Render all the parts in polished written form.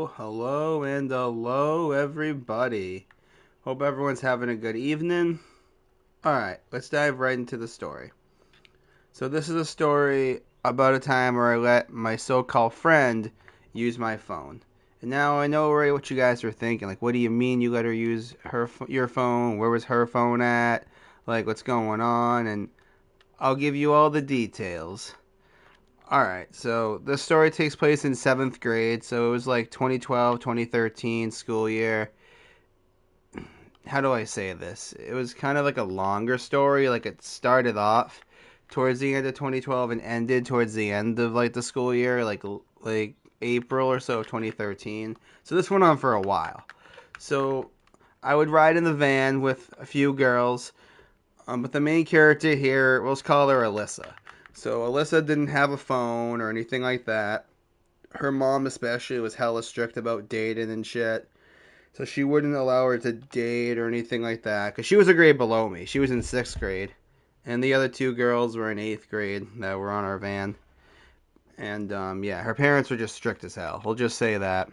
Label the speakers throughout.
Speaker 1: Hello, and hello, everybody. Hope everyone's having a good evening. Alright, let's dive right into the story. So, this is a story about a time where I let my so called friend use my phone. And now I know already what you guys are thinking. Like, what do you mean you let her use your phone? Where was her phone at? Like, what's going on? And I'll give you all the details. Alright, so this story takes place in 7th grade, so it was like 2012, 2013 school year. How do I say this? It was kind of like a longer story, like it started off towards the end of 2012 and ended towards the end of like the school year, like April or so of 2013. So this went on for a while. So I would ride in the van with a few girls, but the main character here, let's call her Alyssa. So Alyssa didn't have a phone or anything like that. Her mom especially was hella strict about dating and shit. So she wouldn't allow her to date or anything like that. Because she was a grade below me. She was in 6th grade. And the other two girls were in 8th grade that were on our van. And yeah, her parents were just strict as hell. We'll just say that.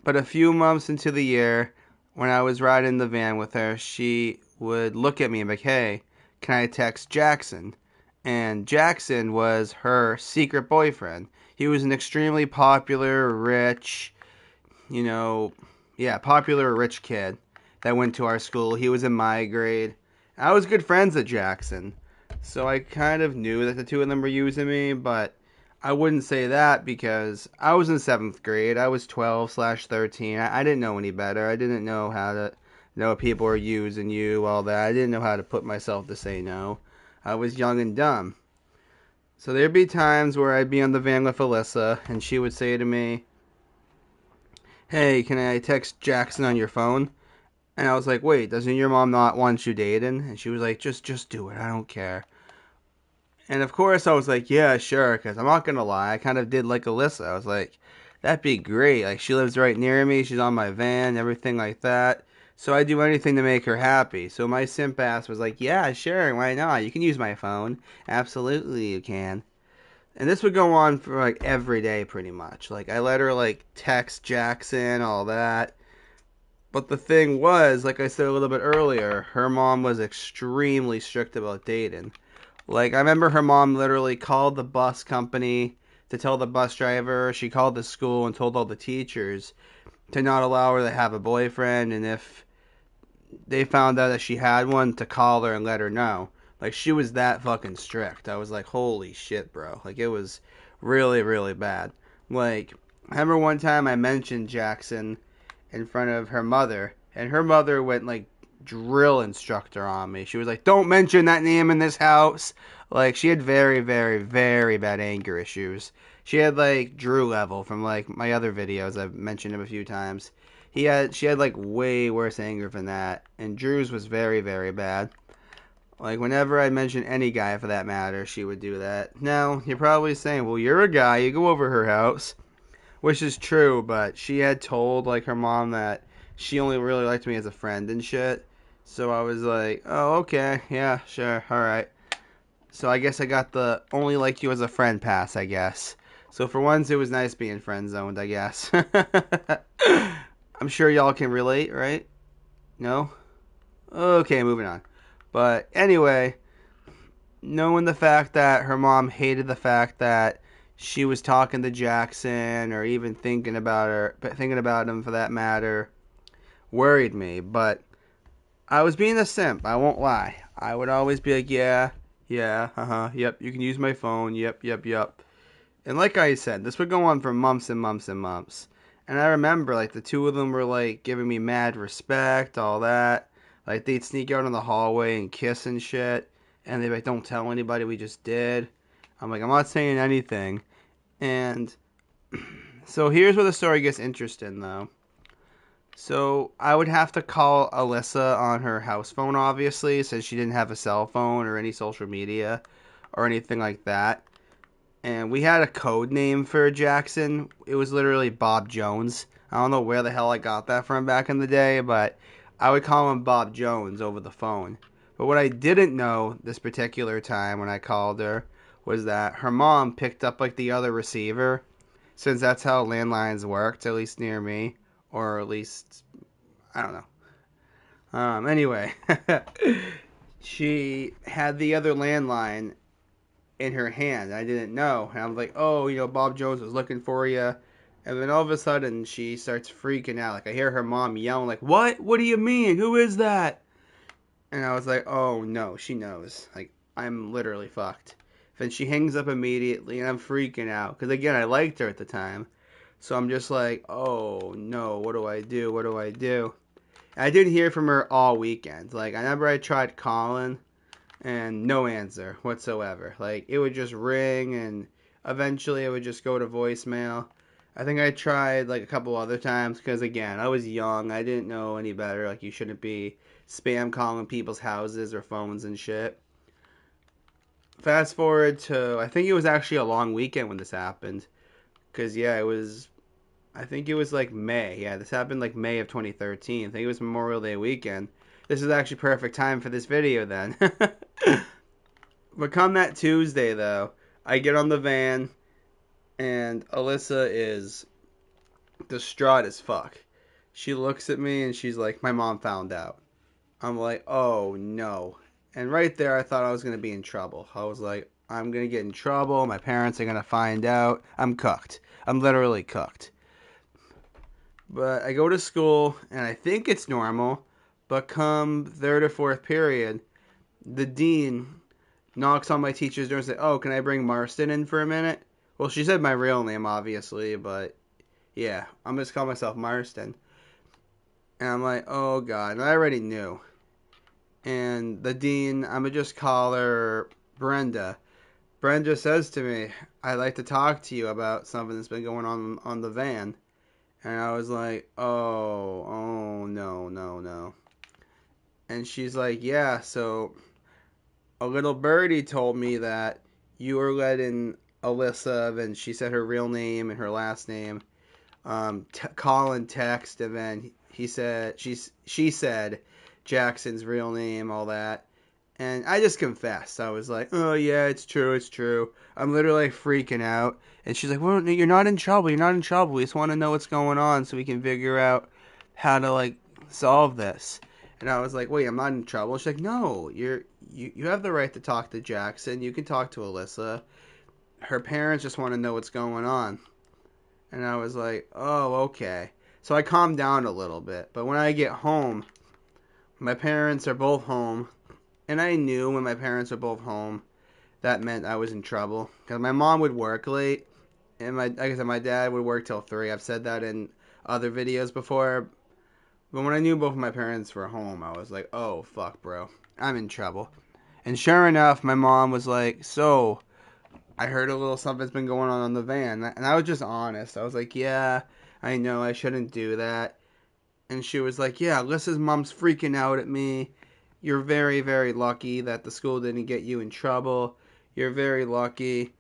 Speaker 1: But a few months into the year, when I was riding the van with her, she would look at me and be like, hey, can I text Jackson? And Jackson was her secret boyfriend. He was an extremely popular, rich, you know, yeah, popular, rich kid that went to our school. He was in my grade. I was good friends with Jackson. So I kind of knew that the two of them were using me, but I wouldn't say that because I was in 7th grade. I was 12/13. I didn't know any better. I didn't know how to know people were using you, all that. I didn't know how to put myself to say no. I was young and dumb. So there'd be times where I'd be on the van with Alyssa, and she would say to me, hey, can I text Jackson on your phone? And I was like, wait, doesn't your mom not want you dating? And she was like, just do it. I don't care. And of course, I was like, yeah, sure, because I'm not going to lie. I kind of did like Alyssa. I was like, that'd be great. Like, she lives right near me. She's on my van, everything like that. So I'd do anything to make her happy. So my simp ass was like, yeah, sure, why not? You can use my phone. Absolutely, you can. And this would go on for like every day pretty much. Like, I let her like text Jackson, all that. But the thing was, like I said a little bit earlier, her mom was extremely strict about dating. Like, I remember her mom literally called the bus company to tell the bus driver. She called the school and told all the teachers to not allow her to have a boyfriend. And if they found out that she had one, to call her and let her know. Like, she was that fucking strict. I was like, holy shit, bro. Like, it was really, really bad. Like, I remember one time I mentioned Jackson in front of her mother, and her mother went like drill instructor on me. She was like, "Don't mention that name in this house." Like, she had very, very, very bad anger issues. She had like Drew level from like my other videos. I've mentioned him a few times. She had like way worse anger than that, and Drew's was very, very bad. Like, whenever I mention any guy for that matter, she would do that. Now, you're probably saying, well, you're a guy, you go over her house. Which is true, but she had told like her mom that she only really liked me as a friend and shit. So I was like, oh, okay, yeah, sure, alright. So I guess I got the only like you as a friend pass, I guess. So for once, it was nice being friend zoned, I guess. I'm sure y'all can relate, right? No? Okay, moving on. But anyway, knowing the fact that her mom hated the fact that she was talking to Jackson or even thinking about him for that matter, worried me. But I was being a simp. I won't lie. I would always be like, yeah, yeah, yep. You can use my phone. Yep, yep, yep. And like I said, this would go on for months and months and months. And I remember like the two of them were like giving me mad respect, all that. Like, they'd sneak out in the hallway and kiss and shit. And they'd be like, don't tell anybody, we just did. I'm like, I'm not saying anything. And so here's where the story gets interesting, though. So I would have to call Alyssa on her house phone, obviously, since she didn't have a cell phone or any social media or anything like that. And we had a code name for Jackson. It was literally Bob Jones. I don't know where the hell I got that from back in the day, but I would call him Bob Jones over the phone. But what I didn't know this particular time when I called her was that her mom picked up like the other receiver. since that's how landlines worked, at least near me, or at least I don't know. Anyway, she had the other landline in her hand. I didn't know, and I was like, "Oh, Bob Jones was looking for you." And then all of a sudden, she starts freaking out. Like I hear her mom yelling, "Like what? What do you mean? Who is that?" And I was like, "Oh no, she knows. Like I'm literally fucked." Then she hangs up immediately, and I'm freaking out because again, I liked her at the time. So I'm just like, "Oh no, what do I do? What do I do?" I didn't hear from her all weekend. Like, I remember I tried calling and no answer whatsoever. Like, it would just ring and eventually it would just go to voicemail. I think I tried like a couple other times because, again, I was young. I didn't know any better. Like, you shouldn't be spam calling people's houses or phones and shit. Fast forward to, I think it was actually a long weekend when this happened. Because, yeah, it was I think it was like May. Yeah, this happened like May of 2013. I think it was Memorial Day weekend. This is actually perfect time for this video then. But come that Tuesday though, I get on the van and Alyssa is distraught as fuck. She looks at me and she's like, "My mom found out." I'm like, "Oh no." And right there I thought I was going to be in trouble. I was like, "I'm going to get in trouble. My parents are going to find out. I'm cooked. I'm literally cooked." But I go to school and I think it's normal. But come third or fourth period, the dean knocks on my teacher's door and says, "Oh, can I bring Marston in for a minute?" Well, she said my real name, obviously, but yeah, I'm just calling myself Marston. And I'm like, "Oh, God." And I already knew. And the dean, I'm going to just call her Brenda. Brenda says to me, "I'd like to talk to you about something that's been going on the van." And I was like, oh, no, no, no. And she's like, "Yeah, so a little birdie told me that you were letting Alyssa," and she said her real name and her last name, call and text, and then she said Jackson's real name, all that. And I just confessed. I was like, "Oh yeah, it's true, it's true." I'm literally freaking out. And she's like, "Well, you're not in trouble. You're not in trouble. We just want to know what's going on so we can figure out how to like solve this." And I was like, "Wait, I'm not in trouble." She's like, "No, you have the right to talk to Jackson. You can talk to Alyssa. Her parents just want to know what's going on." And I was like, "Oh, okay." So I calmed down a little bit. But when I get home, my parents are both home. And I knew when my parents were both home, that meant I was in trouble. Because my mom would work late, and like I said, my dad would work till 3. I've said that in other videos before. But when I knew both of my parents were home, I was like, "Oh, fuck, bro. I'm in trouble." And sure enough, my mom was like, "So, I heard a little something's been going on the van." And I was just honest. I was like, "Yeah, I know I shouldn't do that." And she was like, "Yeah, Alyssa's mom's freaking out at me. You're very, very lucky that the school didn't get you in trouble. You're very lucky."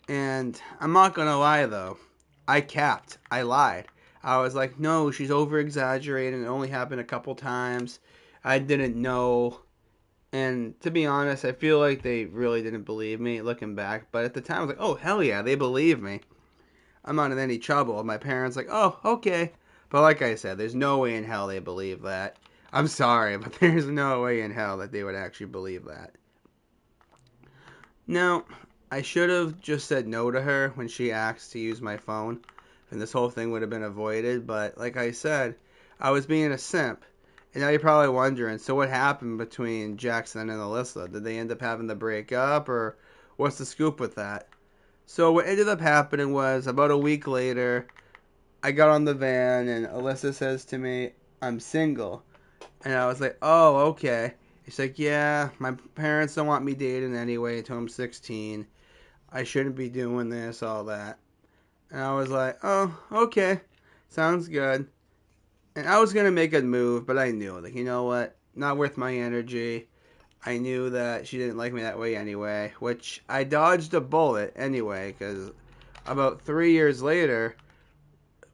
Speaker 1: And I'm not going to lie, though. I capped. I lied. I was like, "No, she's over exaggerating. It only happened a couple times. I didn't know." And to be honest, I feel like they really didn't believe me looking back. But at the time, I was like, "Oh, hell yeah, they believe me. I'm not in any trouble." My parents like, "Oh, okay." But like I said, there's no way in hell they believe that. I'm sorry, but there's no way in hell that they would actually believe that. Now, I should have just said no to her when she asked to use my phone, and this whole thing would have been avoided. But like I said, I was being a simp. And now you're probably wondering, so what happened between Jackson and Alyssa? Did they end up having to break up, or what's the scoop with that? So what ended up happening was about a week later, I got on the van and Alyssa says to me, "I'm single." And I was like, "Oh, okay." She's like, "Yeah, my parents don't want me dating anyway until I'm 16. I shouldn't be doing this, all that." And I was like, "Oh, okay. Sounds good." And I was going to make a move, but I knew, like, you know what? Not worth my energy. I knew that she didn't like me that way anyway, which I dodged a bullet anyway, because about 3 years later,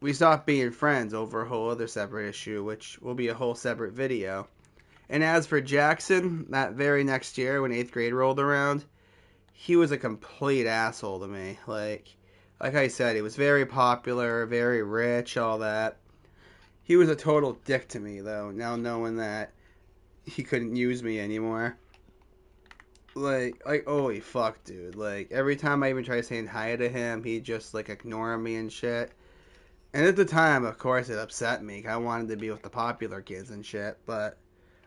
Speaker 1: we stopped being friends over a whole other separate issue, which will be a whole separate video. And as for Jackson, that very next year when 8th grade rolled around, he was a complete asshole to me. Like, Like I said, he was very popular, very rich, all that. He was a total dick to me, though, now knowing that he couldn't use me anymore. Holy fuck, dude. Like, every time I even try saying hi to him, he'd just, like, ignore me and shit. And at the time, of course, it upset me. I wanted to be with the popular kids and shit, but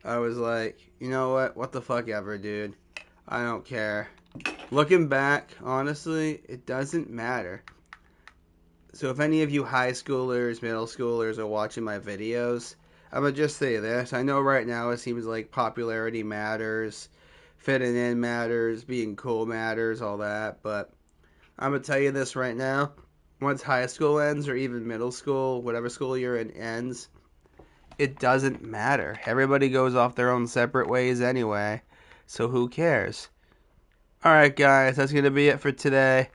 Speaker 1: I was like, you know what? What the fuck ever, dude. I don't care. Looking back, honestly, it doesn't matter. So if any of you high schoolers, middle schoolers are watching my videos, I'm gonna just say this. I know right now it seems like popularity matters, fitting in matters, being cool matters, all that, but I'm gonna tell you this right now. Once high school ends, or even middle school, whatever school you're in ends, it doesn't matter. Everybody goes off their own separate ways anyway, so who cares? Alright, guys, that's gonna be it for today.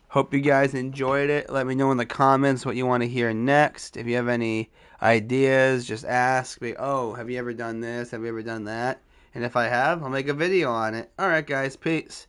Speaker 1: Hope you guys enjoyed it. Let me know in the comments what you want to hear next. If you have any ideas, just ask me, oh, have you ever done this? Have you ever done that? And if I have, I'll make a video on it. Alright, guys, peace.